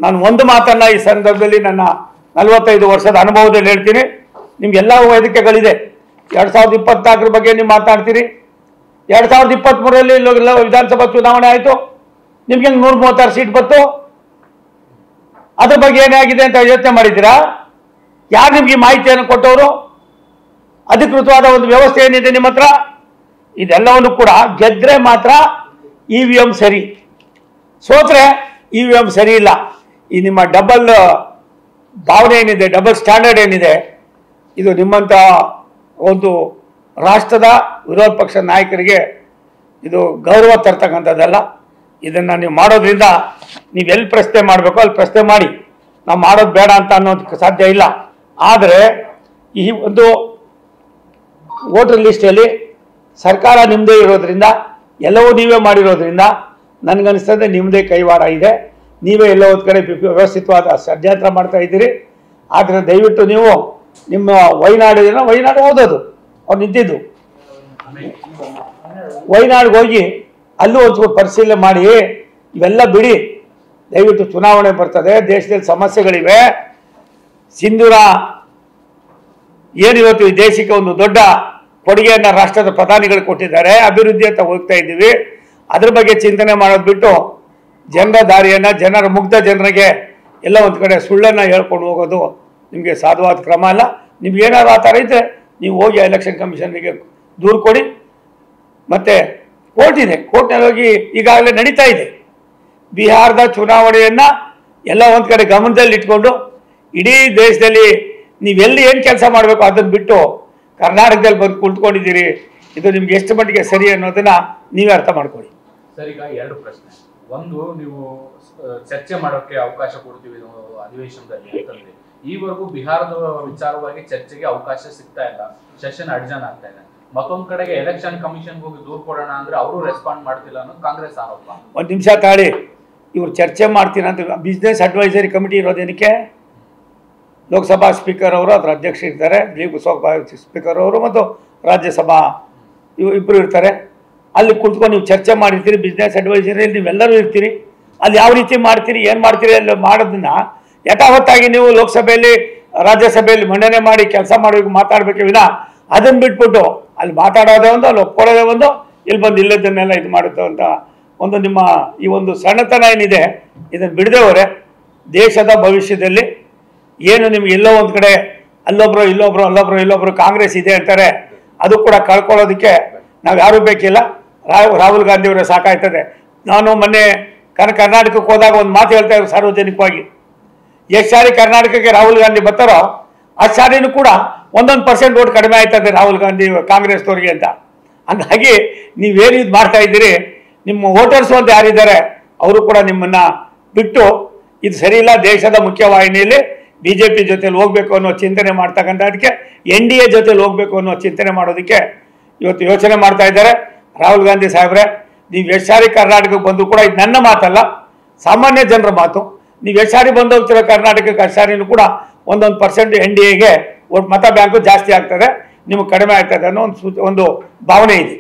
ನಾನು ಒಂದು ಮಾತನ್ನು ಈ ಸಂದರ್ಭದಲ್ಲಿ ನನ್ನ 45 ವರ್ಷದ ಅನುಭವದಲ್ಲಿ ಹೇಳ್ತೀನಿ. ನಿಮ್ಗೆಲ್ಲ ವೇದಿಕೆಗಳಿದೆ. 2024 ಬಗ್ಗೆ ನೀವು ಮಾತನಾಡ್ತೀರಿ. 2023ರಲ್ಲಿ ವಿಧಾನಸಭಾ ಚುನಾವಣೆ ಆಯಿತು, ನಿಮ್ಗೆ 136 ಸೀಟ್ ಬಂತು. ಅದ್ರ ಬಗ್ಗೆ ಏನಾಗಿದೆ ಅಂತ ಯೋಚನೆ ಮಾಡಿದ್ದೀರಾ? ಯಾರು ನಿಮ್ಗೆ ಮಾಹಿತಿಯನ್ನು ಕೊಟ್ಟವರು? ಅಧಿಕೃತವಾದ ಒಂದು ವ್ಯವಸ್ಥೆ ಏನಿದೆ ನಿಮ್ಮ ಹತ್ರ? ಇದೆಲ್ಲವನ್ನು ಕೂಡ ಗೆದ್ರೆ ಮಾತ್ರ EVM ಸರಿ, ಸೋತ್ರೆ EVM ಸರಿ ಇಲ್ಲ. ಈ ನಿಮ್ಮ ಡಬಲ್ ಭಾವನೆ ಏನಿದೆ, ಡಬಲ್ ಸ್ಟ್ಯಾಂಡರ್ಡ್ ಏನಿದೆ, ಇದು ನಿಮ್ಮಂಥ ಒಂದು ರಾಷ್ಟ್ರದ ವಿರೋಧ ಪಕ್ಷ ನಾಯಕರಿಗೆ ಇದು ಗೌರವ ತರ್ತಕ್ಕಂಥದ್ದಲ್ಲ. ಇದನ್ನು ನೀವು ಮಾಡೋದ್ರಿಂದ ನೀವೆಲ್ಲಿ ಪ್ರಶ್ನೆ ಮಾಡಬೇಕು ಅಲ್ಲಿ ಪ್ರಶ್ನೆ ಮಾಡಿ, ನಾವು ಮಾಡೋದು ಬೇಡ ಅಂತ ಅನ್ನೋದಕ್ಕೆ ಸಾಧ್ಯ ಇಲ್ಲ. ಆದರೆ ಈ ಒಂದು ವೋಟರ್ ಲಿಸ್ಟಲ್ಲಿ ಸರ್ಕಾರ ನಿಮ್ಮದೇ ಇರೋದ್ರಿಂದ, ಎಲ್ಲವೂ ನೀವೇ ಮಾಡಿರೋದ್ರಿಂದ ನನಗನ್ನಿಸ್ತದೆ ನಿಮ್ಮದೇ ಕೈವಾಡ ಇದೆ. ನೀವೇ ಎಲ್ಲೋ ಒಂದು ಕಡೆ ವ್ಯವಸ್ಥಿತವಾದ ಷಡ್ಯಂತ್ರ ಮಾಡ್ತಾ ಇದ್ದೀರಿ. ಆದರೆ ದಯವಿಟ್ಟು ನೀವು ನಿಮ್ಮ ವಯನಾಡು ಓದೋದು ಅವ್ರು ನಿಂತಿದ್ದು ವಯನಾಡಿಗೆ ಹೋಗಿ ಅಲ್ಲೂ ಒಂದು ಪರಿಶೀಲನೆ ಮಾಡಿ, ಇವೆಲ್ಲ ಬಿಡಿ. ದಯವಿಟ್ಟು ಚುನಾವಣೆ ಬರ್ತದೆ, ದೇಶದಲ್ಲಿ ಸಮಸ್ಯೆಗಳಿವೆ. ಸಿಂಧೂರ ಏನಿವತ್ತು ಈ ದೇಶಕ್ಕೆ ಒಂದು ದೊಡ್ಡ ಕೊಡುಗೆಯನ್ನು ರಾಷ್ಟ್ರದ ಪ್ರಧಾನಿಗಳು ಕೊಟ್ಟಿದ್ದಾರೆ, ಅಭಿವೃದ್ಧಿ ಅಂತ ಹೋಗ್ತಾ ಇದ್ದೀವಿ. ಅದ್ರ ಬಗ್ಗೆ ಚಿಂತನೆ ಮಾಡೋದು ಬಿಟ್ಟು ಜನರ ದಾರಿಯನ್ನು, ಜನರ ಮುಗ್ಧ ಜನರಿಗೆ ಎಲ್ಲ ಒಂದು ಕಡೆ ಸುಳ್ಳನ್ನು ಹೇಳ್ಕೊಂಡು ಹೋಗೋದು ನಿಮಗೆ ಸಾಧುವಾದ ಕ್ರಮ ಅಲ್ಲ. ನಿಮ್ಗೇನಾದ್ರು ಆ ಥರ ಇದ್ದರೆ ನೀವು ಹೋಗಿ ಎಲೆಕ್ಷನ್ ಕಮಿಷನ್ಗೆ ದೂರು ಕೊಡಿ. ಮತ್ತು ಕೋರ್ಟ್ ಇದೆ, ಕೋರ್ಟ್ನಲ್ಲಿ ಹೋಗಿ ಈಗಾಗಲೇ ನಡೀತಾ ಇದೆ. ಬಿಹಾರದ ಚುನಾವಣೆಯನ್ನು ಎಲ್ಲ ಒಂದು ಕಡೆ ಗಮನದಲ್ಲಿ ಇಟ್ಕೊಂಡು ಇಡೀ ದೇಶದಲ್ಲಿ ನೀವೆಲ್ಲಿ ಏನು ಕೆಲಸ ಮಾಡಬೇಕು ಅದನ್ನು ಬಿಟ್ಟು ಕರ್ನಾಟಕದಲ್ಲಿ ಬಂದು ಕುಳಿತುಕೊಂಡಿದ್ದೀರಿ. ಇದು ನಿಮ್ಗೆ ಎಷ್ಟು ಮಟ್ಟಿಗೆ ಸರಿ ಅನ್ನೋದನ್ನು ನೀವೇ ಅರ್ಥ ಮಾಡ್ಕೊಳ್ಳಿ. ಸರ್, ಈಗ 2 ಪ್ರಶ್ನೆ. ಒಂದು, ನೀವು ಚರ್ಚೆ ಮಾಡೋಕ್ಕೆ ಅವಕಾಶ ಕೊಡ್ತೀವಿ ಅಧಿವೇಶನದಲ್ಲಿ ಅಂತಂದ್ರೆ, ಈವರೆಗೂ ಬಿಹಾರದ ವಿಚಾರವಾಗಿ ಚರ್ಚೆಗೆ ಅವಕಾಶ ಸಿಗ್ತಾ ಇಲ್ಲ, ಸೆಷನ್ ಅಡ್ಜರ್ನ್ ಆಗ್ತಾ ಇದೆ. ಮತ್ತೊಂದು ಕಡೆಗೆ ಎಲೆಕ್ಷನ್ ಕಮಿಷನ್ ಹೋಗಿ ದೂರು ಕೊಡೋಣ ಅಂದ್ರೆ ಅವರು ರೆಸ್ಪಾಂಡ್ ಮಾಡ್ತಿಲ್ಲ ಅನ್ನೋದು ಕಾಂಗ್ರೆಸ್ ಆರೋಪ. ಒಂದು ನಿಮಿಷ ತಾಳಿ, ಇವ್ರು ಚರ್ಚೆ ಮಾಡ್ತೀನಿ ಅಂತ ಬಿಸ್ನೆಸ್ ಅಡ್ವೈಸರಿ ಕಮಿಟಿ ಇರೋದೇನಕ್ಕೆ? ಲೋಕಸಭಾ ಸ್ಪೀಕರ್ ಅವರು ಅದರ ಅಧ್ಯಕ್ಷ ಇರ್ತಾರೆ, ಲೋಕಸಭಾ ಸ್ಪೀಕರ್ ಅವರು ಮತ್ತು ರಾಜ್ಯಸಭಾ ಇಬ್ಬರು ಇರ್ತಾರೆ. ಅಲ್ಲಿ ಕುಳಿತುಕೊಂಡು ನೀವು ಚರ್ಚೆ ಮಾಡಿರ್ತೀರಿ. ಬಿಸ್ನೆಸ್ ಅಡ್ವೈಸರಿಯಲ್ಲಿ ನೀವೆಲ್ಲರೂ ಇರ್ತೀರಿ. ಅಲ್ಲಿ ಯಾವ ರೀತಿ ಮಾಡ್ತೀರಿ, ಏನು ಮಾಡ್ತೀರಿ ಅಲ್ಲಿ ಮಾಡೋದನ್ನ ಯಥಾವತ್ತಾಗಿ ನೀವು ಲೋಕಸಭೆಯಲ್ಲಿ ರಾಜ್ಯಸಭೆಯಲ್ಲಿ ಮಂಡನೆ ಮಾಡಿ ಕೆಲಸ ಮಾಡಬೇಕು, ಮಾತಾಡಬೇಕೆ ವಿನ ಅದನ್ನು ಬಿಟ್ಬಿಟ್ಟು ಅಲ್ಲಿ ಮಾತಾಡೋದೇ ಒಂದು, ಅಲ್ಲಿ ಒಪ್ಕೊಳ್ಳೋದೇ ಒಂದು, ಇಲ್ಲಿ ಬಂದು ಇಲ್ಲದನ್ನೆಲ್ಲ ಇದು ಮಾಡುತ್ತೆ ಅಂತ ಒಂದು ನಿಮ್ಮ ಈ ಒಂದು ಸಣ್ಣತನ ಏನಿದೆ, ಇದನ್ನು ಬಿಡದೇವರೆ ದೇಶದ ಭವಿಷ್ಯದಲ್ಲಿ ಏನು ನಿಮ್ಗೆ ಎಲ್ಲೋ ಒಂದು ಕಡೆ ಅಲ್ಲೊಬ್ರು ಕಾಂಗ್ರೆಸ್ ಇದೆ ಅಂತಾರೆ, ಅದು ಕೂಡ ಕಳ್ಕೊಳ್ಳೋದಕ್ಕೆ ನಾವು ಯಾರೂ ಬೇಕಿಲ್ಲ. ರಾಹುಲ್ ಗಾಂಧಿಯವರೇ ಸಾಕಾಯ್ತದೆ. ನಾನು ಮೊನ್ನೆ ಕರ್ನಾಟಕಕ್ಕೆ ಹೋದಾಗ ಒಂದು ಮಾತು ಹೇಳ್ತಾ ಇದ್ರು ಸಾರ್ವಜನಿಕವಾಗಿ, ಎಷ್ಟು ಸಾರಿ ಕರ್ನಾಟಕಕ್ಕೆ ರಾಹುಲ್ ಗಾಂಧಿ ಬರ್ತಾರೋ ಅಷ್ಟು ಸಾರಿನೂ ಕೂಡ 1% ವೋಟ್ ಕಡಿಮೆ ಆಯ್ತದೆ ರಾಹುಲ್ ಗಾಂಧಿ ಕಾಂಗ್ರೆಸ್ನವ್ರಿಗೆ ಅಂತ. ಹಂಗಾಗಿ ನೀವೇನು ಇದು ಮಾಡ್ತಾ ಇದ್ದೀರಿ, ನಿಮ್ಮ ವೋಟರ್ಸು ಅಂತ ಯಾರಿದ್ದಾರೆ ಅವರು ಕೂಡ ನಿಮ್ಮನ್ನು ಬಿಟ್ಟು ಇದು ಸರಿ ಇಲ್ಲ, ದೇಶದ ಮುಖ್ಯವಾಹಿನಿಯಲ್ಲಿ BJP ಜೊತೆಲಿ ಹೋಗಬೇಕು ಅನ್ನೋ ಚಿಂತನೆ ಮಾಡ್ತಕ್ಕಂಥದಕ್ಕೆ, NDA ಜೊತೆಲಿ ಹೋಗಬೇಕು ಅನ್ನೋ ಚಿಂತನೆ ಮಾಡೋದಕ್ಕೆ ಇವತ್ತು ಯೋಚನೆ ಮಾಡ್ತಾ ಇದ್ದಾರೆ. ರಾಹುಲ್ ಗಾಂಧಿ ಸಾಹೇಬ್ರೆ, ನೀವು ಎಷ್ಟು ಸಾರಿ ಕರ್ನಾಟಕಕ್ಕೆ ಬಂದು ಕೂಡ ಇದು ನನ್ನ ಮಾತಲ್ಲ, ಸಾಮಾನ್ಯ ಜನರ ಮಾತು. ನೀವು ಎಷ್ಟು ಸಾರಿ ಬಂದು ಹೋಗ್ತಿರೋ ಕರ್ನಾಟಕಕ್ಕೆ ಅಷ್ಟು ಸಾರಿನೂ ಕೂಡ 1% NDAಗೆ ಮತ ಬ್ಯಾಂಕು ಜಾಸ್ತಿ ಆಗ್ತದೆ, ನಿಮಗೆ ಕಡಿಮೆ ಆಗ್ತದೆ ಅನ್ನೋ ಒಂದು ಭಾವನೆ ಇದೆ.